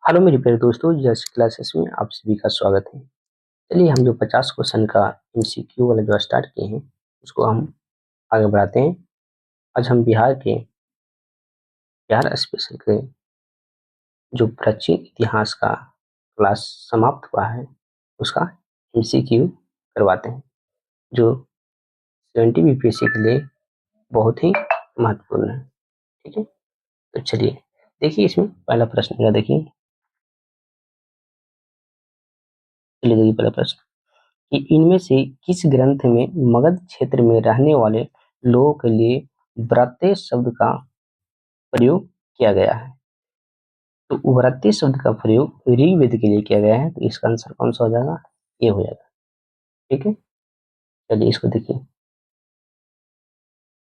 Hello मेरे प्यारे दोस्तों, यस क्लासेस में आप सभी का स्वागत है। चलिए हम जो 50 क्वेश्चन का एमसीक्यू वाला जो स्टार्ट किए हैं उसको हम आगे बढ़ाते हैं। आज हम बिहार स्पेशल के जो प्राचीन इतिहास का क्लास समाप्त हुआ है उसका एमसीक्यू करवाते हैं, जो 70 बीपीएससी के लिए बहुत ही महत्वपूर्ण है। ठीक है, तो चलिए देखिए इसमें पहला प्रश्न मेरा देखिए। चलिए देखिए पहला प्रश्न कि इनमें से किस ग्रंथ में मगध क्षेत्र में रहने वाले लोगों के लिए व्रते शब्द का प्रयोग किया गया है। तो व्रते शब्द का प्रयोग ऋग्वेद के लिए किया गया है, तो इसका आंसर कौन सा हो जाएगा? ये हो जाएगा। ठीक है, चलिए इसको देखिए।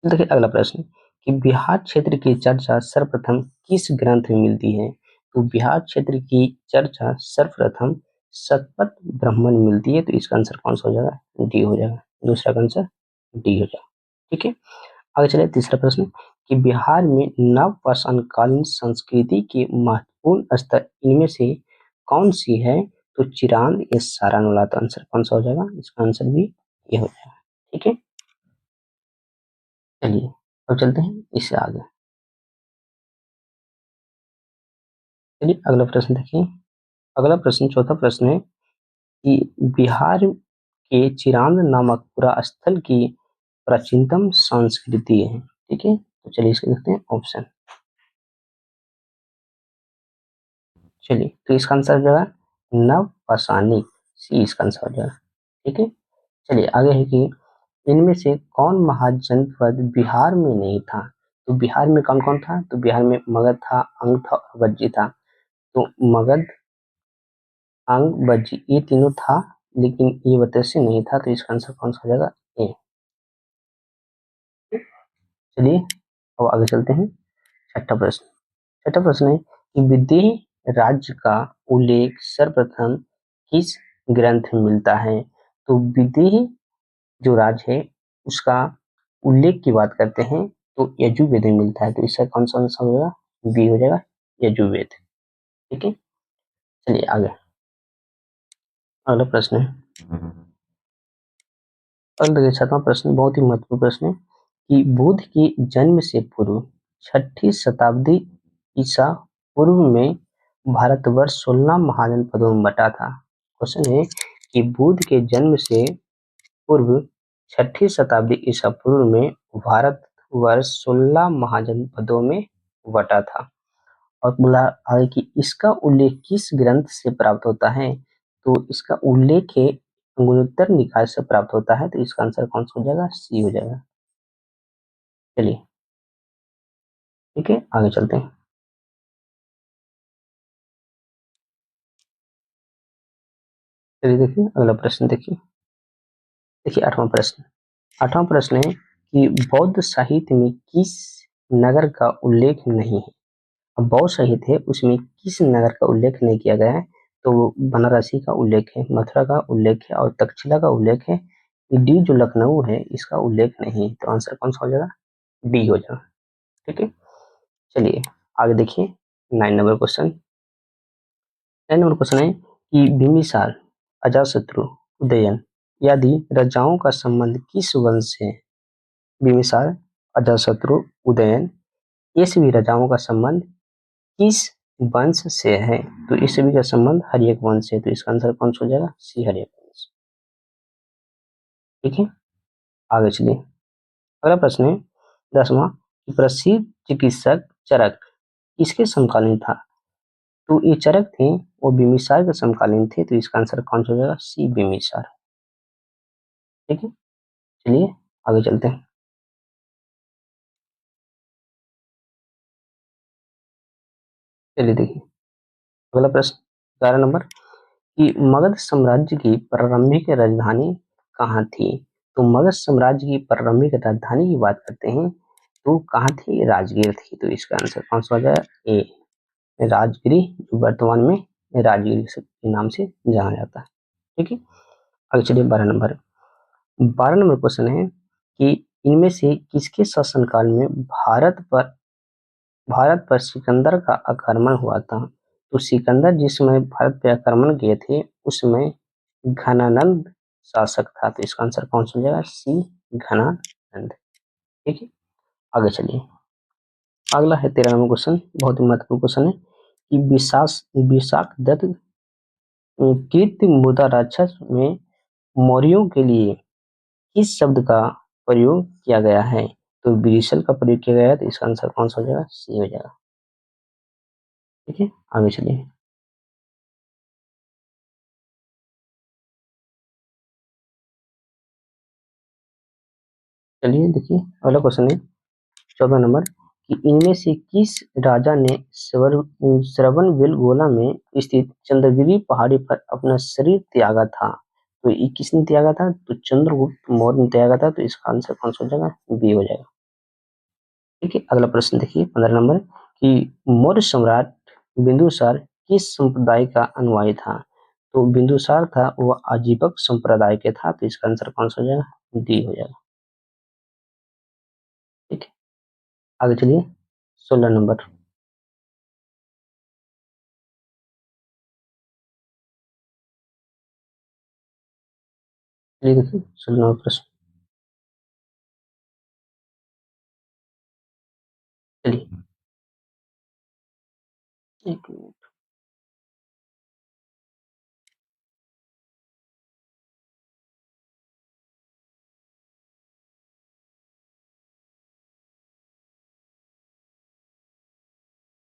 देखिए अगला प्रश्न कि बिहार क्षेत्र की चर्चा सर्वप्रथम किस ग्रंथ में मिलती है? तो बिहार क्षेत्र की चर्चा सर्वप्रथम शतपथ ब्राह्मण में मिलती है, तो इसका आंसर कौन सा हो जाएगा? डी हो जाएगा। दूसरा का आंसर डी हो जाएगा। ठीक है, आगे चले तीसरा प्रश्न कि बिहार में नवपाषाणकालीन संस्कृति के महत्वपूर्ण स्तर इनमें से कौन सी है? तो चिरांद या सारानाला, तो आंसर कौन सा हो जाएगा? इसका आंसर भी ये हो जाएगा। ठीक है, चलिए अब चलते हैं इससे आगे। चलिए अगला प्रश्न देखिए। अगला प्रश्न चौथा प्रश्न है कि बिहार के चिरांद नामक पूरा स्थल की प्राचीनतम संस्कृति है। ठीक है, तो चलिए इसको देखते हैं ऑप्शन। चलिए तो इसका आंसर हो जाएगा नवपाषाणी, सी इसका आंसर हो जाएगा। ठीक है, चलिए आगे है कि इनमें से कौन महाजनपद बिहार में नहीं था? तो बिहार में कौन कौन था? तो बिहार में मगध था, अंग था और बज्जी था। तो मगध, अंग, बज्जी ये तीनों था, लेकिन ये वतस्य नहीं था, तो इसका आंसर कौन सा हो जाएगा? ए। चलिए अब आगे चलते हैं। छठा प्रश्न। छठा प्रश्न है कि विदेह राज्य का उल्लेख सर्वप्रथम किस ग्रंथ में मिलता है? तो विदेह जो राज्य है उसका उल्लेख की बात करते हैं तो यजुर्वेद में मिलता है, तो इसका कौन सा आंसर हो जाएगा? बी हो जाएगा, यजुर्वेद। ठीक है, चलिए आगे अगला प्रश्न है। अगला देखिए सातवां प्रश्न बहुत ही महत्वपूर्ण प्रश्न है कि बुद्ध के जन्म से पूर्व 6ठी शताब्दी ईसा पूर्व में भारतवर्ष 16 महाजनपदों में बटा था। क्वेश्चन है कि बुद्ध के जन्म से पूर्व 6ठी शताब्दी ईसा पूर्व में भारतवर्ष 16 महाजनपदों में बटा था, और बोला आगे कि इसका उल्लेख किस ग्रंथ से प्राप्त होता है? तो इसका उल्लेख है अंगुत्तर निकाय से प्राप्त होता है, तो इसका आंसर कौन सा हो जाएगा? सी हो जाएगा। चलिए ठीक है, आगे चलते हैं। चलिए देखिए अगला प्रश्न देखिए। देखिए आठवां प्रश्न। आठवां प्रश्न है कि बौद्ध साहित्य में किस नगर का उल्लेख नहीं है? अब बौद्ध साहित्य है उसमें किस नगर का उल्लेख नहीं किया गया है? तो बनारसी का उल्लेख है, मथुरा का उल्लेख है और तक्षशिला का उल्लेख है। डी जो लखनऊ है इसका उल्लेख नहीं है, तो आंसर कौन सा हो जाएगा? डी हो जाएगा। ठीक है, चलिए आगे देखिए। 9 नंबर क्वेश्चन। 9 नंबर क्वेश्चन है कि बिम्बिसार, अजातशत्रु, उदयन आदि राजाओं का संबंध किस वंश से है? बिम्बिसार, अजातशत्रु, उदयन ये सभी राजाओं का संबंध किस वंश से है? तो इस सभी का संबंध हर्यक वंश से है, तो इसका आंसर कौन सा हो जाएगा? सी हर्यक वंश। ठीक है, आगे चलिए। अगला प्रश्न है 10वां कि प्रसिद्ध चिकित्सक चरक किसके समकालीन था? तो ये चरक थे वो बिम्बिसार के समकालीन थे, तो इसका आंसर कौन सा हो जाएगा? सी बिम्बिसार। ठीक है, चलिए आगे चलते हैं। चलिए देखिए अगला प्रश्न 11 नंबर कि मगध साम्राज्य की प्रारंभिक राजधानी कहाँ थी? तो मगध साम्राज्य की प्रारंभिक राजधानी की बात करते हैं तो कहाँ थी? राजगीर थी, तो इसका आंसर कौन सा हो जाएगा? ए राजगिरी, जो वर्तमान में राजगिरी के नाम से जाना जाता है। ठीक है, आगे चलिए 12 नंबर। 12 नंबर क्वेश्चन है कि इनमें से किसके शासनकाल में भारत पर सिकंदर का आक्रमण हुआ था? तो सिकंदर जिस समय भारत पे आक्रमण किए थे उस समय घनानंद शासक था, तो इसका आंसर कौन सा हो जाएगा? सी, घनानंद। ठीक है, आगे चलिए। अगला है 13 नंबर क्वेश्चन, बहुत ही महत्वपूर्ण क्वेश्चन है कि विशाख दत्त कृत मुद्रा राक्षस में मौर्यों के लिए किस शब्द का प्रयोग किया गया है? तो विरिशल का प्रयोग किया गया है, तो इसका आंसर कौन सा हो जाएगा? सी हो जाएगा। ठीक है, आगे चलिए। चलिए देखिए, अगला क्वेश्चन है 14 नंबर कि इनमें से किस राजा ने श्रवणबेलगोला में स्थित चंद्रगिरी पहाड़ी पर अपना शरीर त्यागा था? तो ये किसने त्यागा था? तो चंद्रगुप्त मौर्य ने त्यागा था, तो इसका आंसर कौन सा हो जाएगा? बी हो जाएगा। ठीक है, अगला प्रश्न देखिए 15 नंबर कि मौर्य सम्राट बिंदुसार किस संप्रदाय का अनुयायी था? तो बिंदुसार था वो अजीबक संप्रदाय के था, तो इसका आंसर कौन सा हो जाएगा? डी हो जाएगा। ठीक है, आगे चलिए 16 नंबर। चलिए देखिए 16 नंबर प्रश्न। चलिए एक मिनट।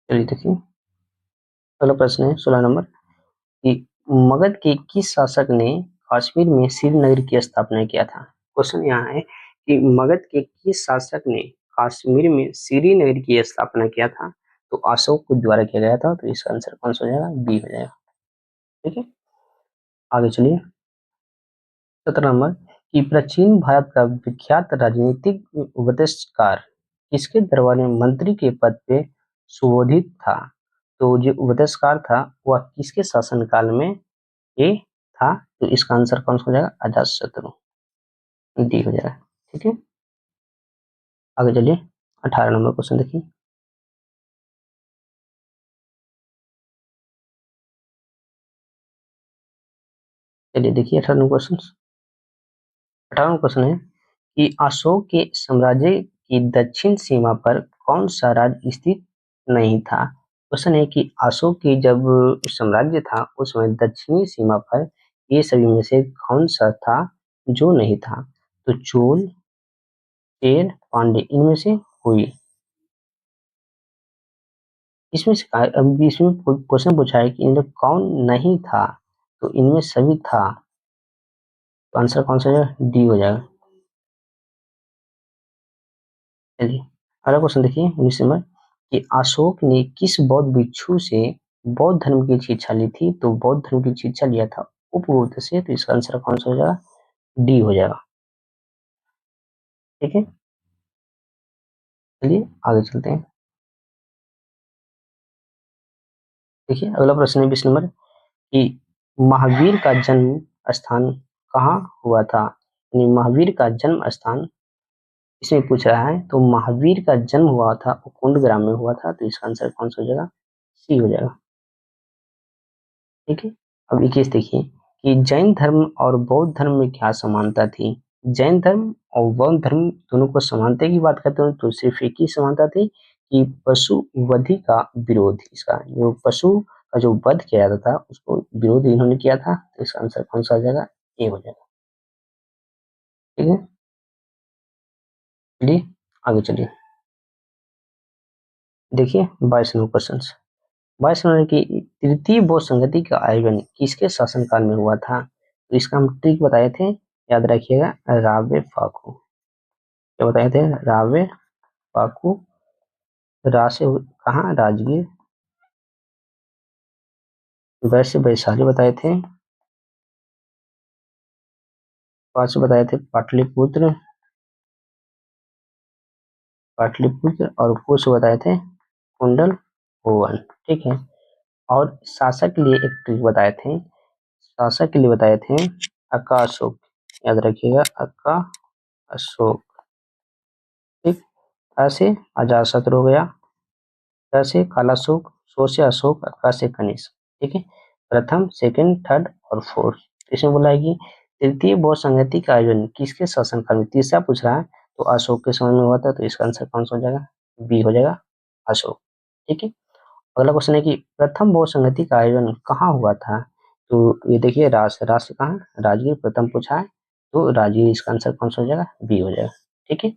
चलिए देखिए, अगला प्रश्न है 16 नंबर कि मगध के किस शासक ने कश्मीर में श्रीनगर की स्थापना किया था? क्वेश्चन यहाँ है कि मगध के किस शासक ने कश्मीर में श्रीनगर की स्थापना किया था? तो अशोक के द्वारा किया गया था, तो इसका आंसर कौन सा हो जाएगा? बी हो जाएगा। ठीक है, आगे चलिए 17 नंबर कि प्राचीन भारत का विख्यात राजनीतिक उपदेशकार किसके दरबार में मंत्री के पद पे सुशोभित था? तो जो उपदेशकार था वह किसके शासनकाल में ये था? तो इसका आंसर कौन सा हो जाएगा? अजातशत्रु, डी हो जाएगा। ठीक है, आगे चलिए 18 नंबर क्वेश्चन देखिए। चलिए देखिए 18 क्वेश्चन। 18 क्वेश्चन है कि अशोक के साम्राज्य की दक्षिण सीमा पर कौन सा राज्य स्थित नहीं था? क्वेश्चन है कि अशोक की जब साम्राज्य था उस समय दक्षिणी सीमा पर ये सभी में से कौन सा था जो नहीं था? तो चोल, चेर, पांडे, इनमें से कोई। इसमें से अब इसमें क्वेश्चन पूछा है कि इनमें कौन नहीं था? तो इनमें सभी था, तो आंसर कौन सा हो जाएगा? डी हो जाएगा। चलिए अगला क्वेश्चन देखिए 19 नंबर कि अशोक ने किस बौद्ध भिक्षु से बौद्ध धर्म की शिक्षा ली थी? तो बौद्ध धर्म की शिक्षा लिया था उपगुप्त से, तो इसका आंसर कौन सा हो जाएगा? डी हो जाएगा। ठीक है, चलिए आगे चलते हैं। देखिए अगला प्रश्न है 20 नंबर कि महावीर का जन्म स्थान कहाँ हुआ था? यानी महावीर का जन्म स्थान इसमें पूछ रहा है, तो महावीर का जन्म हुआ था वो कुंड ग्राम में हुआ था, तो इसका आंसर कौन सा हो जाएगा? सी हो जाएगा। ठीक है, अब 21 देखिए कि जैन धर्म और बौद्ध धर्म में क्या समानता थी? जैन धर्म और बौद्ध धर्म दोनों को समानता की बात करते हैं तो सिर्फ एक ही समानता थी कि पशु वधि का विरोध, इसका जो पशु का जो वध किया जाता था उसको विरोध इन्होंने किया था, तो इसका आंसर कौन सा हो जाएगा? ए हो जाएगा। ठीक है, चलिए आगे चलिए। देखिए 22 नंबर क्वेश्चन। 22 नंबर की तृतीय बौद्ध संगति का आयोजन किसके शासनकाल में हुआ था? तो इसका हम ट्रिक बताए थे, याद रखिएगा, रावे फाकू। क्या बताए थे? रावे फाकू। रा से कहाँ? राजगीर। वैसे वैशाली बताए थे। पांच बताए थे पाटलिपुत्र, पाटलिपुत्र, और कुछ बताए थे कुंडल भुवन। ठीक है, और शासक के लिए एक ट्रिक बताए थे, शासक के लिए बताए थे अक्का अशोक। याद रखिएगा, अक्का अशोक। ठीक, ऐसे अजातशत्रु हो गया, ऐसे कालाशोक, सो से अशोक, क से कनिष्क, ठीक है। प्रथम, सेकंड, थर्ड और फोर्थ। इसमें बोला है कि तृतीय बौद्ध संहति का आयोजन किसके शासनकाल में, तीसरा पूछ रहा है, तो अशोक के समय में हुआ था, तो इसका आंसर कौन सा हो जाएगा, बी हो जाएगा, अशोक, ठीक है। अगला क्वेश्चन है कि प्रथम बौद्ध संगति का आयोजन कहाँ हुआ था, तो ये देखिए राष्ट्र कहाँ है? राजगीर प्रथम पूछा है, तो राजगीर इसका आंसर कौन सा हो जाएगा, बी हो जाएगा, ठीक है।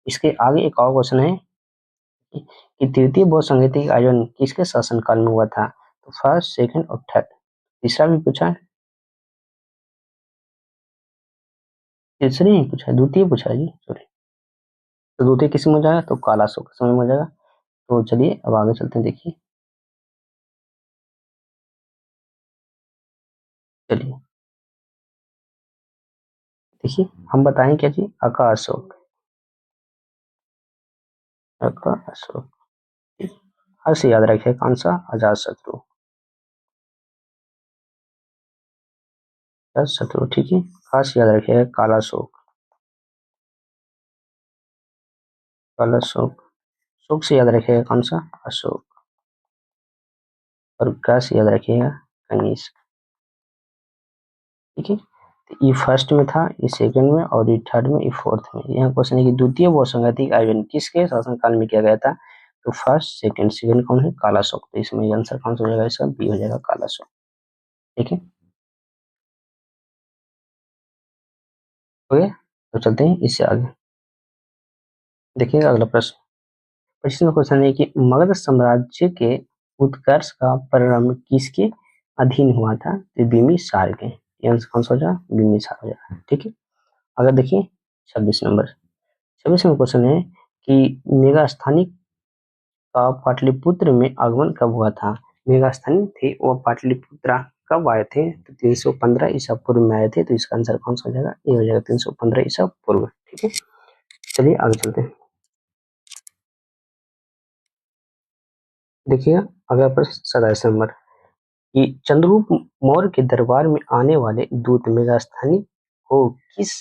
इसके आगे एक और क्वेश्चन है कि तृतीय बौद्ध संगति का आयोजन किसके शासनकाल में हुआ था, तो फर्स्ट, सेकंड और थर्ड। तीसरा भी पूछा है, तीसरी नहीं पूछा है, द्वितीय पूछा है जी, सॉरी। तो द्वितीय किस में हो जाएगा, तो काला अशोक के समय में हो जाएगा। तो चलिए अब आगे चलते हैं, देखिए, चलिए देखिए, हम बताएं क्या जी, अका अशोक, अका अशोक, हर से याद रखिए कौन सा, अजात शत्रु, अजात शत्रु, ठीक है। खास याद रखिएगा काला अशोक, काला अशोक, शोक से याद रखिएगा कौन सा, अशोक, और क से याद रखिएगा कनिष्क, ठीक है। तो ये फर्स्ट में था, ये सेकंड में, और ये थर्ड में, ये फोर्थ में। यहाँ क्वेश्चन है कि द्वितीय बौद्ध संगति का आयोजन किसके शासनकाल में किया गया था, तो फर्स्ट, सेकंड, सेकंड कौन है, काला अशोक, तो इसमें आंसर कौन सा हो जाएगा, इसका बी हो जाएगा, काला अशोक, ठीक है। हो गया, तो चलते हैं इससे आगे, देखिए अगला प्रश्न। 25वां क्वेश्चन है कि मगध साम्राज्य के उत्कर्ष का प्रारंभ किसके अधीन हुआ था, तो बिम्बिसार के, ये आंसर कौन सा हो जाएगा, बिम्बिसार हो जाएगा, ठीक है। अगर देखिए 26 नंबर, 26वां क्वेश्चन है कि मेगास्थानी का पाटलिपुत्र में आगमन कब हुआ था, मेगास्थानी थे वो पाटलिपुत्र कब आए थे, तो 315 ईसा पूर्व में आए थे, तो इसका आंसर कौन सा हो जाएगा, ये हो जाएगा 315 ईसा पूर्व, ठीक है। चलिए आगे चलते हैं, देखिएगा अगला प्रश्न 27 नंबर, कि चंद्रगुप्त मौर्य के दरबार में आने वाले दूत मेगास्थनी को किस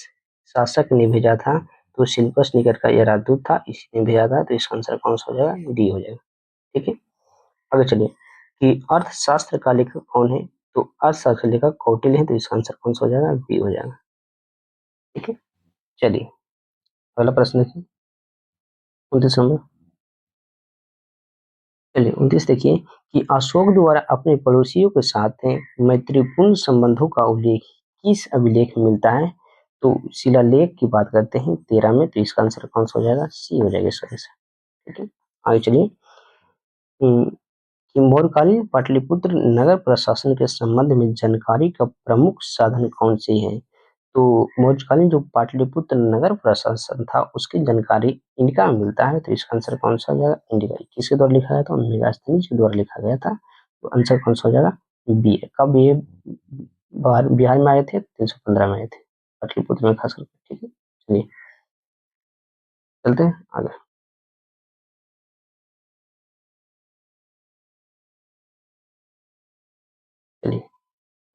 शासक ने भेजा था, तो शिल्पस निकट का यह राजदूत था, इसी ने भेजा था, तो इसका आंसर कौन सा हो जाएगा, डी हो जाएगा, ठीक है। आगे चलिए, कि अर्थशास्त्र का लेखक कौन है, तो अर्थशास्त्र का लेखक कौटिल्य है, तो इसका आंसर कौन सा हो जाएगा, बी हो जाएगा, ठीक है। चलिए अगला प्रश्न देखिए, 29 नंबर, चलिए 29 देखिए, कि अशोक द्वारा अपने पड़ोसियों के साथ मैत्रीपूर्ण संबंधों का उल्लेख किस अभिलेख में मिलता है, तो शिलालेख की बात करते हैं 13 में, तो इसका आंसर कौन सा हो जाएगा, सी हो जाएगा इसका आंसर, ठीक है। आगे चलिए, हम्म, कि मौर्यकालीन पाटलिपुत्र नगर प्रशासन के संबंध में जानकारी का प्रमुख साधन कौन से है, तो मौर्यकालीन जो पाटलिपुत्र नगर प्रशासन था उसकी जानकारी इनका मिलता है, तो इसका आंसर कौन सा हो जाएगा, इंडिका, किसके द्वारा लिखा गया था, मेगास्थनीज के द्वारा लिखा गया था, तो आंसर कौन सा हो जाएगा, बी है। कब ये बिहार में आए थे, 315 में आए थे, पाटलिपुत्र में खास करके, ठीक है। चलिए चलते हैं आगे, चलिए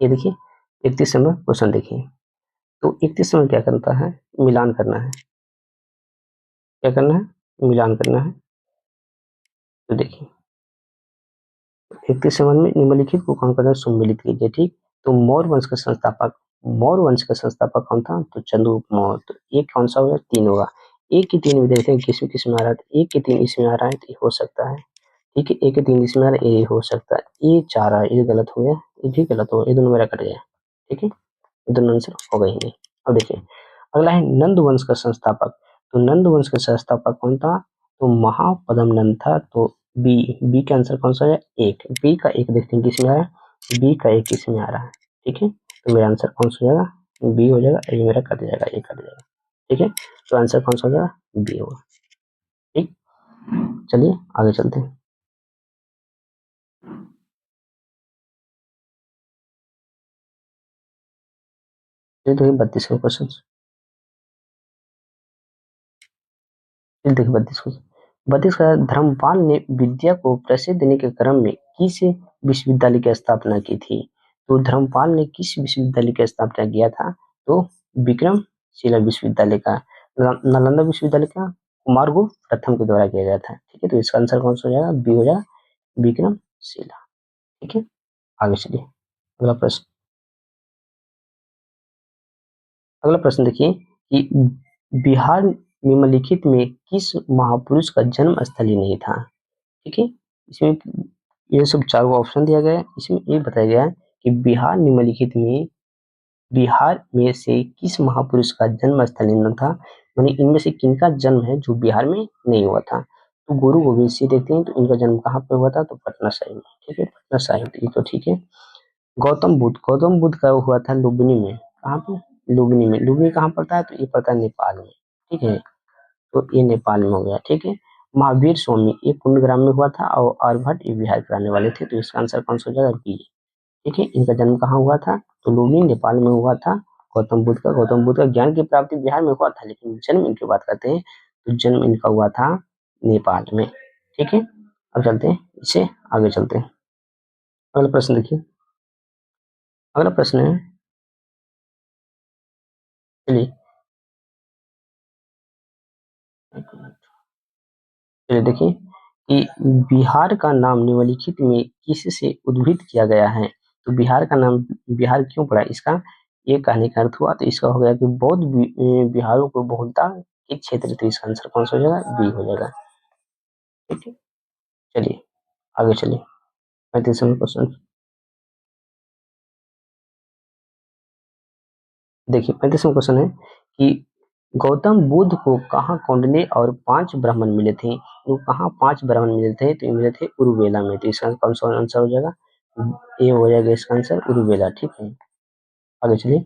ये देखिए 31 नंबर क्वेश्चन देखिए, तो 31 में क्या करता है, मिलान करना है, क्या करना है, मिलान करना है, तो देखिए 31 में निम्नलिखित को कौन करना है, सम्मिलित कीजिए, ठीक। तो मौर्य वंश का संस्थापक, मौर्य वंश का संस्थापक कौन था, तो चंद्रगुप्त मौर्य, तो एक कौन सा होगा, 3 होगा, एक की 3 में देखते हैं किसमें किसमें आ रहा है, तो एक की 3 इसमें आ रहा है, तो ये हो सकता है, ठीक है, एक की 3 इसमें आ रहा है, ये हो सकता है, ये 4 आ रहा है, ये गलत हो गया, ये भी गलत हो गया, ये दोनों मेरा कट गया, ठीक है, ये दोनों आंसर हो गए हैं। अब देखिए अगला है नंद वंश का संस्थापक, तो नंद वंश का संस्थापक कौन था, तो महापद्म नंद था, तो बी, बी का आंसर कौन सा है, एक, बी का एक देखते हैं किसमें आ रहा है, बी का एक किसमें आ रहा है, ठीक है, तो मेरा आंसर कौन सा हो जाएगा, बी हो जाएगा, ये मेरा कट जाएगा, ये कट जाएगा, ठीक है, तो आंसर कौन सा हो जाएगा, बी होगा, ठीक। चलिए आगे चलते हैं, ये देखिए 32 क्वेश्चन, फिर देखिए 32 का धर्मपाल ने विद्या को प्रसिद्ध देने के क्रम में किस विश्वविद्यालय की स्थापना की थी, तो धर्मपाल ने किस विश्वविद्यालय की स्थापना किया था, तो विक्रमशिला विश्वविद्यालय का, नालंदा विश्वविद्यालय का कुमारगुप्त प्रथम के द्वारा किया गया था, ठीक है, तो इसका आंसर कौन सा हो जाएगा, बी हो जाएगा, विक्रम शिला। ठीक है, आगे चलिए अगला प्रश्न। अगला प्रश्न देखिए कि बिहार निम्नलिखित में किस महापुरुष का जन्म स्थल ही नहीं था। ठीक है, इसमें ये सब चार ऑप्शन दिया गया है। इसमें ये बताया गया है कि बिहार में से किस महापुरुष का जन्म स्थल नहीं था, यानी इनमें से किनका जन्म है जो बिहार में नहीं हुआ था। तो गुरु गोविंद सिंह देखते हैं, तो इनका जन्म कहाँ पे हुआ था, तो पटना साहिब में। ठीक है, पटना साहिब, ये तो ठीक है। गौतम बुद्ध का हुआ था लुम्बिनी में। कहाँ पे, लुम्बिनी में। लुम्बिनी कहाँ पड़ता है, तो ये पड़ता है नेपाल में। ठीक है, तो ये नेपाल में हो गया। ठीक है, महावीर स्वामी ये कुंडग्राम में हुआ था, और आर्यभट्ट ये बिहार के रहने वाले थे, तो इसका आंसर कौन सा हो जाएगा, बी। ठीक है, इनका जन्म कहाँ हुआ था, तो लुम्बिनी नेपाल में हुआ था। गौतम बुद्ध का ज्ञान की प्राप्ति बिहार में हुआ था, लेकिन जन्म इनकी बात करते हैं तो जन्म इनका हुआ था नेपाल में। ठीक है, अब चलते हैं, इससे आगे चलते हैं। अगला प्रश्न देखिए। अगला प्रश्न है, चलिए चलिए देखिए कि बिहार का नाम निम्नलिखित में किससे उद्भित किया गया है। तो बिहार का नाम बिहार क्यों पड़ा, इसका ये कहने का अर्थ हुआ, तो इसका हो गया कि बौद्ध बिहारों को बहुलता के क्षेत्र, तो इसका आंसर कौन सा हो जाएगा, बी हो जाएगा। ठीक है, चलिए आगे चलिए। 35वां क्वेश्चन देखिए। 35वां क्वेश्चन है कि गौतम बुद्ध को कहाँ कौंडिन्य और 5 ब्राह्मण मिले थे। तो कहाँ 5 ब्राह्मण मिले थे, तो ये मिले थे उरुवेला में। तो इसका कौन सा आंसर हो जाएगा, ये हो जाएगा इसका आंसर उरुवेला। ठीक है, आगे चलिए।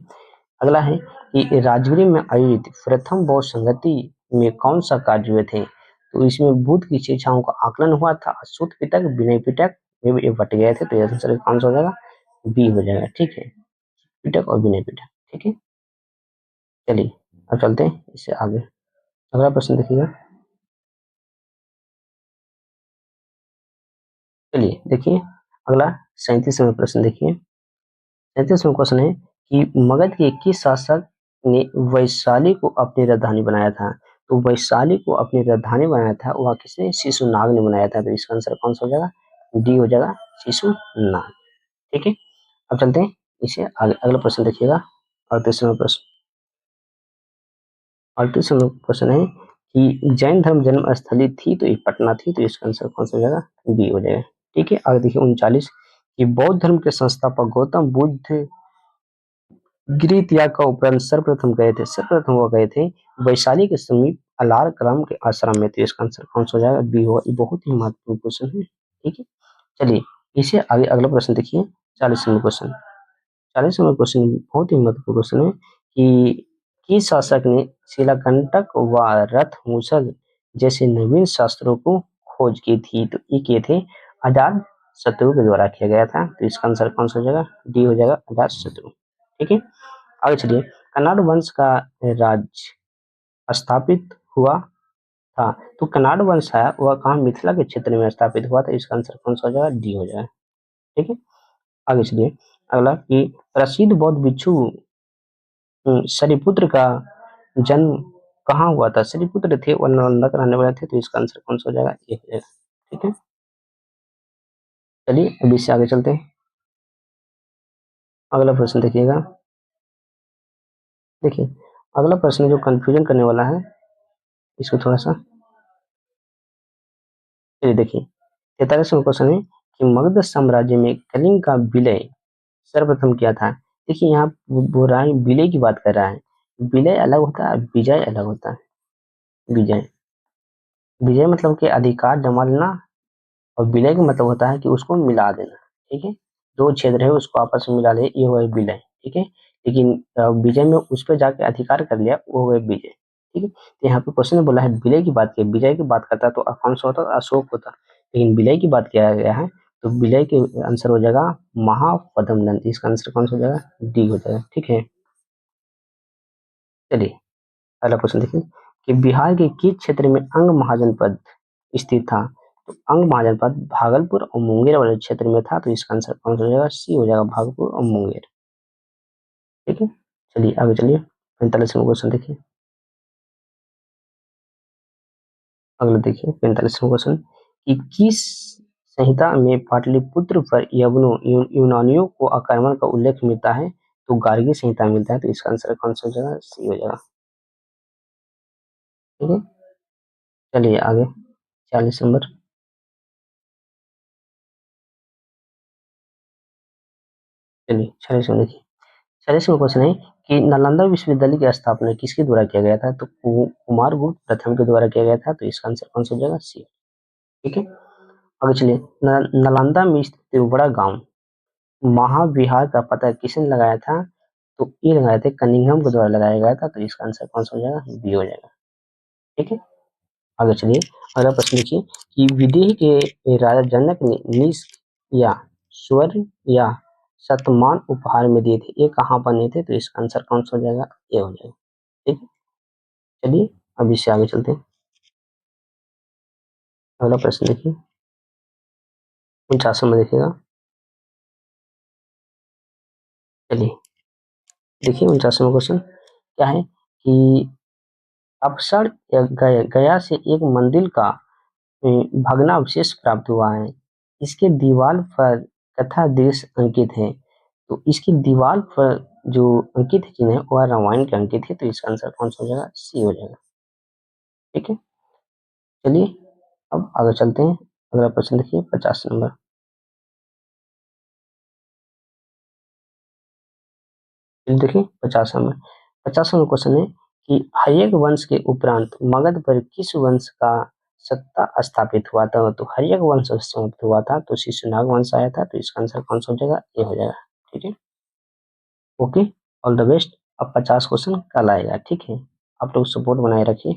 अगला है कि राजगीर में आयोजित प्रथम बौद्ध संगति में कौन सा कार्य हुए थे। तो इसमें बुद्ध की शिक्षाओं का आकलन हुआ था, सूत पिटक, विनय पिटक में ये बट गए थे, तो ये आंसर कौन सा हो जाएगा, बी हो जाएगा। ठीक है, पिटक और विनय पिटक। ठीक है, चलिए अब चलते हैं इससे आगे। अगला प्रश्न देखिएगा। चलिए देखिए अगला 37वां प्रश्न देखिए। 37वां क्वेश्चन है कि मगध के किस शासक ने वैशाली को अपनी राजधानी बनाया था। तो वैशाली को अपनी राजधानी बनाया था वह किसने, शिशुनाग ने बनाया था। तो इसका आंसर कौन सा हो जाएगा, डी हो जाएगा, शिशुनाग। ठीक है, अब चलते हैं इसे आगे। अगला प्रश्न देखिएगा। 38वां प्रश्न। 38वां क्वेश्चन है कि जैन धर्म जन्म स्थली थी, तो ये पटना थी, तो इसका आंसर कौन सा हो जाएगा, बी हो जाएगा। ठीक है, आगे देखिए 39 कि बौद्ध धर्म के संस्थापक गौतम बुद्ध गिरि त्याग का उपरांत सर्वप्रथम वो गए थे वैशाली के समीप अलार कलाम के आश्रम में। तो इसका आंसर कौन सा हो जाएगा, बी होगा। ये बहुत ही महत्वपूर्ण क्वेश्चन है। ठीक है, चलिए इसे आगे अगला प्रश्न देखिए। 40वां क्वेश्चन। 40वां क्वेश्चन बहुत ही महत्वपूर्ण क्वेश्चन है कि किस शासक ने शिलाकंटक व रथ मूसल जैसे नवीन शास्त्रों को खोज की थी। तो ये किए थे अजात शत्रु के द्वारा किया गया था। तो इसका आंसर कौन सा हो जाएगा, डी हो जाएगा, अजात शत्रु। ठीक है, आगे चलिए। कन्नाड वंश का राज्य स्थापित हुआ था। तो कन्नाड वंश है वह कहाँ, मिथिला के क्षेत्र में स्थापित हुआ था। इसका आंसर कौन सा हो जाएगा, डी हो जाएगा। ठीक है, आगे चलिए। अगला कि प्रसिद्ध बौद्ध भिक्षु शरीपुत्र का जन्म कहाँ हुआ था। शरीपुत्र थे और नालंदा के रहने वाले थे, तो इसका आंसर कौन सा हो जाएगा, ये हो जाएगा। ठीक है, चलिए अभी से आगे चलते हैं। अगला प्रश्न देखिएगा। देखिए अगला प्रश्न जो कंफ्यूजन करने वाला है, इसको थोड़ा सा चलिए देखिए। 43वां क्वेश्चन है कि मगध साम्राज्य में कलिंग का विलय सर्वप्रथम किया था। देखिए यहाँ वो रहा है, विलय की बात कर रहा है। विलय अलग होता है, विजय अलग होता है। विजय, विजय मतलब कि अधिकार जमा लेना, और विलय का मतलब होता है कि उसको मिला देना। ठीक है, दो क्षेत्र है उसको आपस में मिला दे, ये हुआ विलय। ठीक है, लेकिन विजय में उस पर जाके अधिकार कर लिया, वो हुआ विजय। ठीक है, तो यहाँ पे क्वेश्चन में बोला है विलय की बात की, विजय की बात करता तो कौन सा होता, अशोक होता। लेकिन विलय की बात किया गया है, तो विलय के आंसर हो जाएगा महापद्म नंद। इसका आंसर कौन सा हो जाएगा, डी हो जाएगा। ठीक है, चलिए अगला क्वेश्चन देखिए कि बिहार के किस क्षेत्र में अंग महाजनपद स्थित था। तो अंग महाजनपद भागलपुर और मुंगेर वाले क्षेत्र में था। तो इसका आंसर कौन सा हो जाएगा, सी हो जाएगा, भागलपुर और मुंगेर। ठीक है, चलिए आगे चलिए। 45वां क्वेश्चन देखिए। अगला देखिए 45वां क्वेश्चन कि किस संहिता में पाटलिपुत्र पर यूनानियों को आक्रमण का उल्लेख मिलता है तो गार्गी संहिता में मिलता है, तो इसका आंसर कौन सा हो जाएगा? सी हो जाएगा। ठीक है, चलिए आगे 40 नंबर। चलिए 40 नंबर देखिए। 40वां क्वेश्चन है कि नालंदा विश्वविद्यालय की स्थापना किसके द्वारा किया गया था? तो कुमारगुप्त प्रथम के द्वारा किया गया था, तो इसका आंसर कौन सा हो जाएगा? सी। ठीक है, आगे चलिए। नालंदा में स्थित त्रिपुरा गांव महाविहार का पता किसने लगाया था? तो ये लगाया था कनिंघम के द्वारा लगाया गया था, तो इसका आंसर कौन सा हो जाएगा? बी हो जाएगा। ठीक है, आगे चलिए। अगला प्रश्न देखिए कि विदेह के राजा जनक ने निष्क या स्वर्ण या शतमान उपहार में दिए थे, ये कहाँ बने थे? तो इसका आंसर कौन सा हो जाएगा? ये हो जाएगा। ठीक है, चलिए अब इससे आगे चलते हैं। अगला प्रश्न देखिए 49 में देखिएगा। चलिए देखिए 49वां क्वेश्चन क्या है कि अपसर या गया से एक मंदिर का भग्नावशेष प्राप्त हुआ है। इसके दीवार पर कथा दृश्य अंकित है, तो इसकी दीवार पर जो अंकित चिन्ह है वह रामायण के अंकित है, तो इसका आंसर कौन सा हो जाएगा? सी हो जाएगा। ठीक है, चलिए अब आगे चलते हैं। अगला प्रश्न देखिए 50 नंबर। फिर देखिए 50 नंबर। 50 नंबर क्वेश्चन है कि हर्यक वंश के उपरांत मगध पर किस वंश का सत्ता स्थापित हुआ था? तो हर्यक वंश समाप्त हुआ था तो शिशुनाग वंश आया था, तो इसका आंसर कौन सा हो जाएगा? ये हो जाएगा। ठीक है, ओके, ऑल द बेस्ट। अब 50 क्वेश्चन कल आएगा। ठीक है, आप लोग सपोर्ट बनाए रखिए।